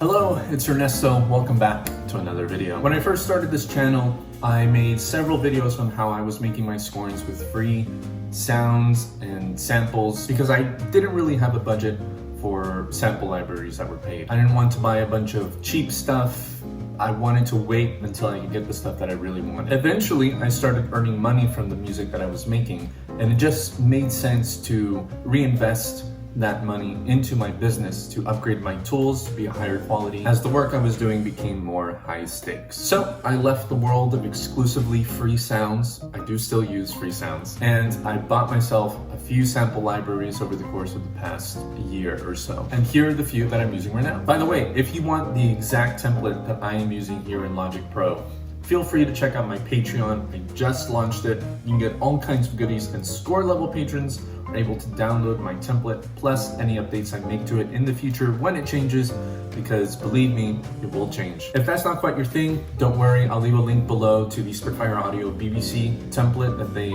Hello, it's Ernesto. Welcome back to another video. When I first started this channel, I made several videos on how I was making my scorings with free sounds and samples because I didn't really have a budget for sample libraries that were paid. I didn't want to buy a bunch of cheap stuff. I wanted to wait until I could get the stuff that I really wanted. Eventually, I started earning money from the music that I was making, and it just made sense to reinvest that money into my business to upgrade my tools to be a higher quality as the work I was doing became more high stakes. So I left the world of exclusively free sounds. I do still use free sounds, and I bought myself a few sample libraries over the course of the past year or so. And here are the few that I'm using right now. By the way, if you want the exact template that I am using here in Logic Pro, feel free to check out my Patreon. I just launched it. You can get all kinds of goodies, and score level patrons are able to download my template plus any updates I make to it in the future when it changes, because believe me, it will change. If that's not quite your thing, don't worry. I'll leave a link below to the Spitfire Audio BBC template that they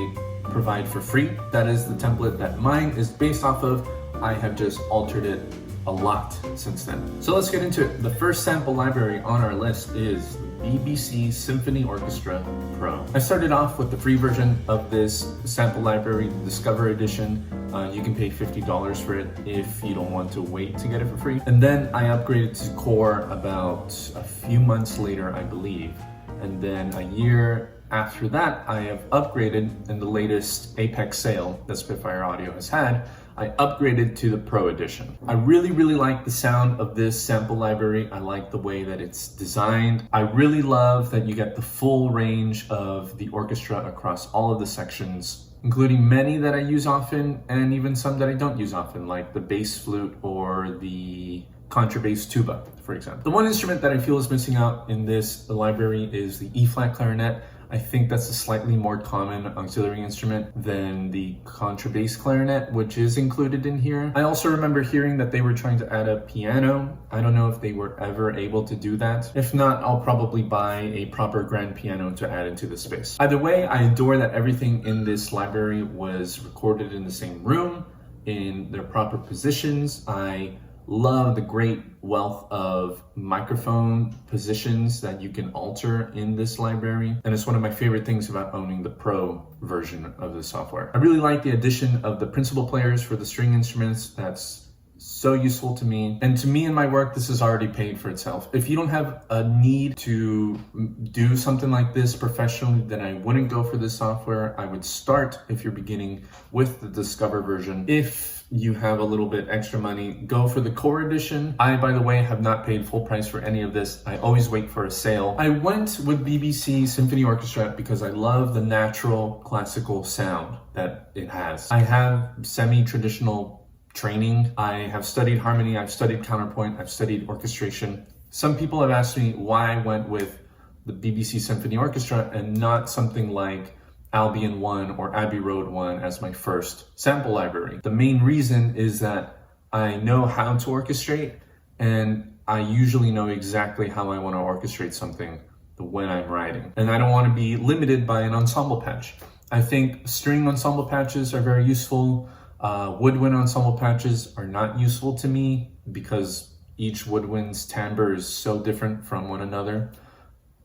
provide for free. That is the template that mine is based off of. I have just altered it a lot since then. So let's get into it. The first sample library on our list is BBC Symphony Orchestra Pro. I started off with the free version of this sample library, the Discover Edition. You can pay $50 for it if you don't want to wait to get it for free. And then I upgraded to Core about a few months later, I believe. And then a year after that, I have upgraded in the latest Apex sale that Spitfire Audio has had. I upgraded to the Pro Edition. I really like the sound of this sample library. I like the way that it's designed. I really love that you get the full range of the orchestra across all of the sections, including many that I use often and even some that I don't use often, like the bass flute or the contrabass tuba, for example. The one instrument that I feel is missing out in this library is the E-flat clarinet. I think that's a slightly more common auxiliary instrument than the contrabass clarinet, which is included in here. I also remember hearing that they were trying to add a piano. I don't know if they were ever able to do that. If not, I'll probably buy a proper grand piano to add into the space. Either way, I adore that everything in this library was recorded in the same room, in their proper positions. I love the great wealth of microphone positions that you can alter in this library. And it's one of my favorite things about owning the Pro version of the software. I really like the addition of the principal players for the string instruments. That's so useful to me. And to me in my work, this is already paid for itself. If you don't have a need to do something like this professionally, then I wouldn't go for this software. I would start, if you're beginning, with the Discover version. If you have a little bit extra money, go for the Core Edition. I, by the way, have not paid full price for any of this. I always wait for a sale. I went with BBC Symphony Orchestra because I love the natural classical sound that it has. I have semi-traditional training. I have studied harmony, I've studied counterpoint, I've studied orchestration. Some people have asked me why I went with the BBC Symphony Orchestra and not something like Albion 1 or Abbey Road 1 as my first sample library. The main reason is that I know how to orchestrate, and I usually know exactly how I want to orchestrate something when I'm writing. And I don't want to be limited by an ensemble patch. I think string ensemble patches are very useful. Woodwind ensemble patches are not useful to me because each woodwind's timbre is so different from one another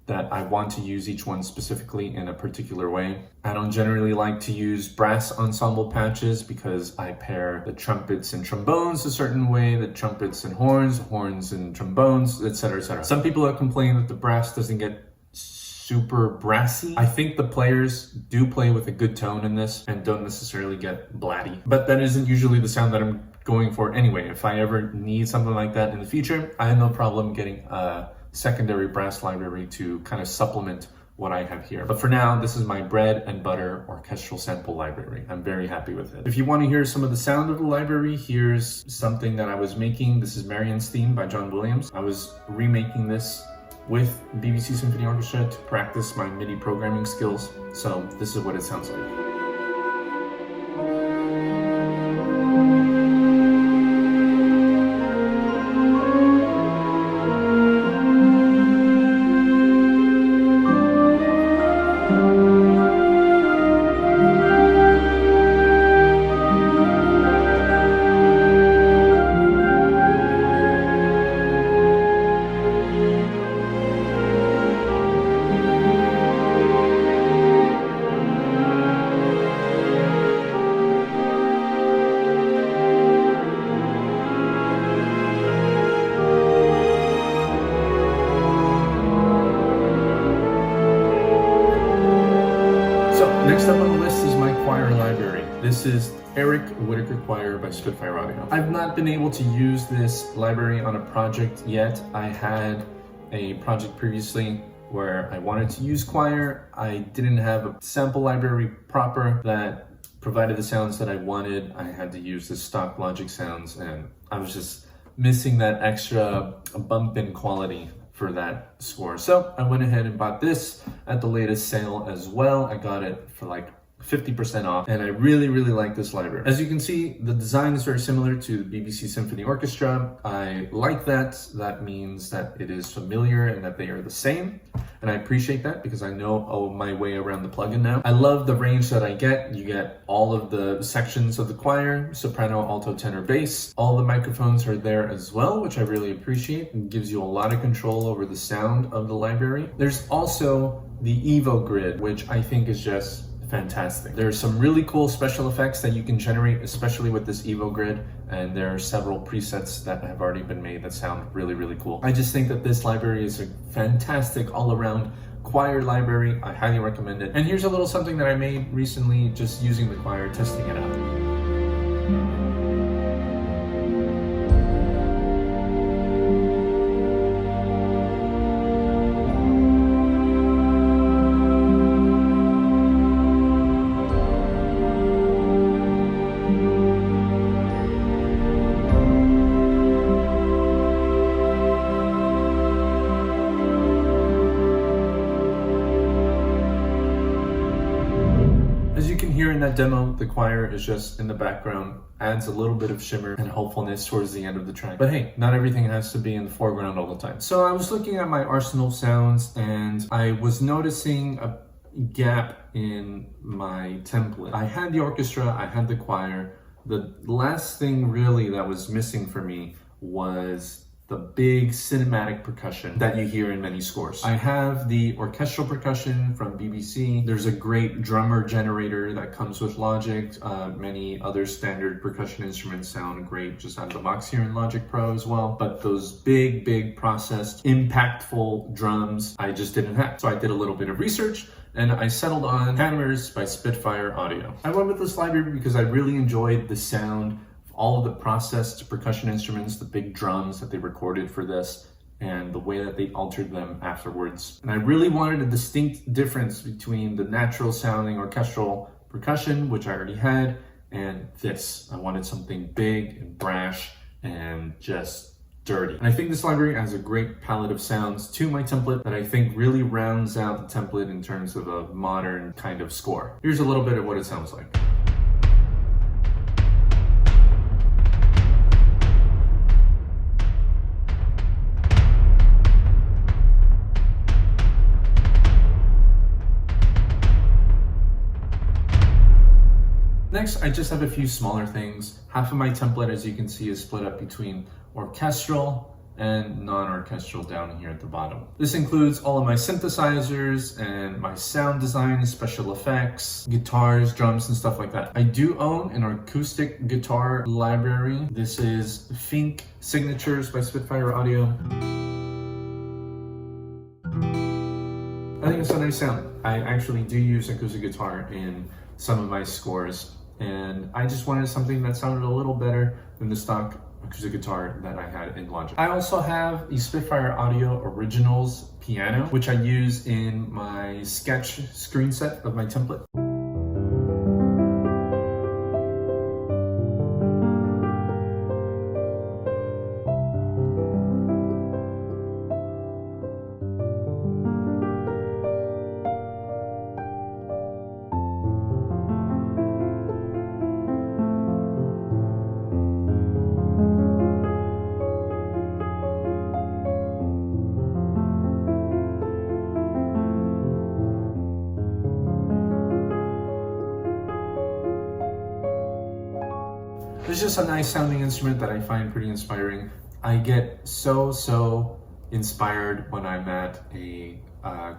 that I want to use each one specifically in a particular way. I don't generally like to use brass ensemble patches because I pair the trumpets and trombones a certain way, the trumpets and horns and trombones, etc., etc. Some people have complained that the brass doesn't get super brassy. I think the players do play with a good tone in this and don't necessarily get blatty, but that isn't usually the sound that I'm going for anyway. If I ever need something like that in the future, I have no problem getting a secondary brass library to kind of supplement what I have here. But for now, this is my bread and butter orchestral sample library. I'm very happy with it. If you want to hear some of the sound of the library, here's something that I was making. This is Marian's Theme by John Williams. I was remaking this with BBC Symphony Orchestra to practice my MIDI programming skills. So this is what it sounds like. Next up on the list is my choir library. This is Eric Whitacre Choir by Spitfire Audio. I've not been able to use this library on a project yet. I had a project previously where I wanted to use choir. I didn't have a sample library proper that provided the sounds that I wanted. I had to use the stock Logic sounds, and I was just missing that extra bump in quality for that score. So I went ahead and bought this at the latest sale as well. I got it for like 50% off, and I really like this library. As you can see, the design is very similar to the BBC Symphony Orchestra. I like that. That means that it is familiar and that they are the same, and I appreciate that because I know my way around the plugin now. I love the range that I get. You get all of the sections of the choir: soprano, alto, tenor, bass. All the microphones are there as well, which I really appreciate. It gives you a lot of control over the sound of the library. There's also the Evo grid, which I think is just fantastic. There are some really cool special effects that you can generate, especially with this Evo grid, and there are several presets that have already been made that sound really cool. I just think that this library is a fantastic all-around choir library. I highly recommend it. And here's a little something that I made recently just using the choir, testing it out. As you can hear in that demo, the choir is just in the background, adds a little bit of shimmer and hopefulness towards the end of the track. But hey, not everything has to be in the foreground all the time. So I was looking at my arsenal sounds and I was noticing a gap in my template. I had the orchestra, I had the choir. The last thing really that was missing for me was the big cinematic percussion that you hear in many scores. I have the orchestral percussion from BBC. There's a great drummer generator that comes with Logic. Many other standard percussion instruments sound great just out of the box here in Logic Pro as well. But those big processed, impactful drums, I just didn't have. So I did a little bit of research and I settled on Hammers by Spitfire Audio. I went with this library because I really enjoyed the sound, all of the processed percussion instruments, the big drums that they recorded for this, and the way that they altered them afterwards. And I really wanted a distinct difference between the natural sounding orchestral percussion, which I already had, and this. I wanted something big and brash and just dirty. And I think this library has a great palette of sounds to my template that I think really rounds out the template in terms of a modern kind of score. Here's a little bit of what it sounds like. Next, I just have a few smaller things. Half of my template, as you can see, is split up between orchestral and non-orchestral down here at the bottom. This includes all of my synthesizers and my sound design, special effects, guitars, drums, and stuff like that. I do own an acoustic guitar library. This is FINK Signatures by Spitfire Audio. I think it's a nice sound. I actually do use acoustic guitar in some of my scores, and I just wanted something that sounded a little better than the stock acoustic guitar that I had in Logic. I also have the Spitfire Audio Originals piano, which I use in my sketch screen set of my template. It's just a nice sounding instrument that I find pretty inspiring. I get so inspired when I'm at a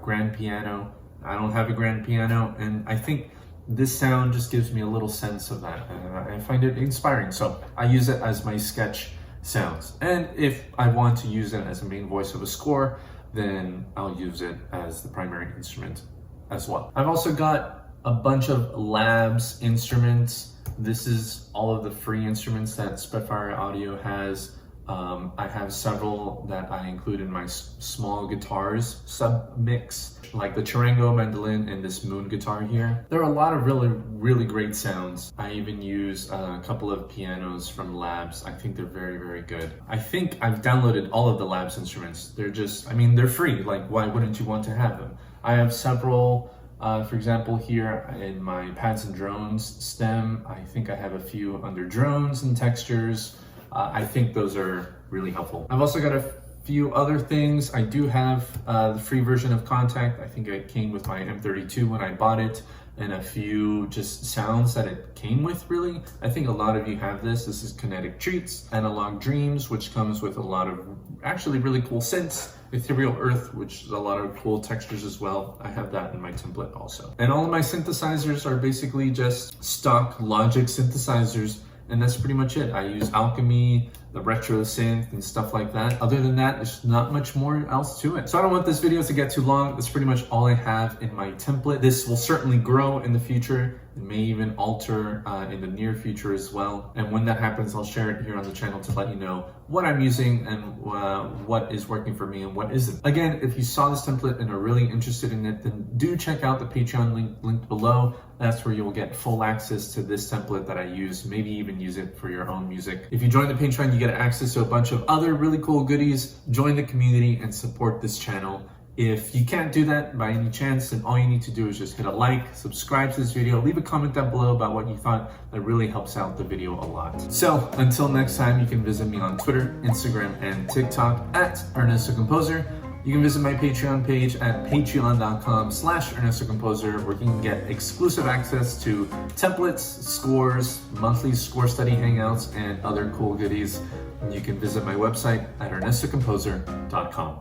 grand piano. I don't have a grand piano, and I think this sound just gives me a little sense of that, and I find it inspiring. So I use it as my sketch sounds. And if I want to use it as a main voice of a score, then I'll use it as the primary instrument as well. I've also got a bunch of labs instruments. This is all of the free instruments that Spitfire Audio has. I have several that I include in my small guitars sub-mix, like the Charango mandolin and this Moon guitar here. There are a lot of really great sounds. I even use a couple of pianos from Labs. I think they're very good. I think I've downloaded all of the Labs instruments. They're just, I mean, they're free. Like, why wouldn't you want to have them? I have several. For example, here in my pads and drones stem, I think I have a few under drones and textures. I think those are really helpful. I've also got a few other things. I do have the free version of Contact. I think it came with my M32 when I bought it, and a few just sounds that it came with, really. I think a lot of you have this. This is Kinetic Treats, Analog Dreams, which comes with a lot of actually really cool synths. Ethereal Earth, which is a lot of cool textures as well. I have that in my template also. And all of my synthesizers are basically just stock Logic synthesizers, and that's pretty much it. I use Alchemy, the retro synth, and stuff like that. Other than that, there's not much more else to it. So I don't want this video to get too long. That's pretty much all I have in my template. This will certainly grow in the future. It may even alter in the near future as well. And when that happens, I'll share it here on the channel to let you know what I'm using and what is working for me and what isn't. Again, if you saw this template and are really interested in it, then do check out the Patreon link linked below. That's where you'll get full access to this template that I use, maybe even use it for your own music. If you join the Patreon, you get access to a bunch of other really cool goodies. Join the community and support this channel. If you can't do that by any chance, then all you need to do is just hit a like, subscribe to this video, leave a comment down below about what you thought. That really helps out the video a lot. So until next time, you can visit me on Twitter, Instagram, and TikTok at Ernesto Composer. You can visit my Patreon page at patreon.com/ErnestoComposer, where you can get exclusive access to templates, scores, monthly score study hangouts, and other cool goodies. And you can visit my website at ernestocomposer.com.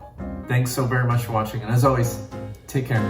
Thanks so very much for watching, and as always, take care.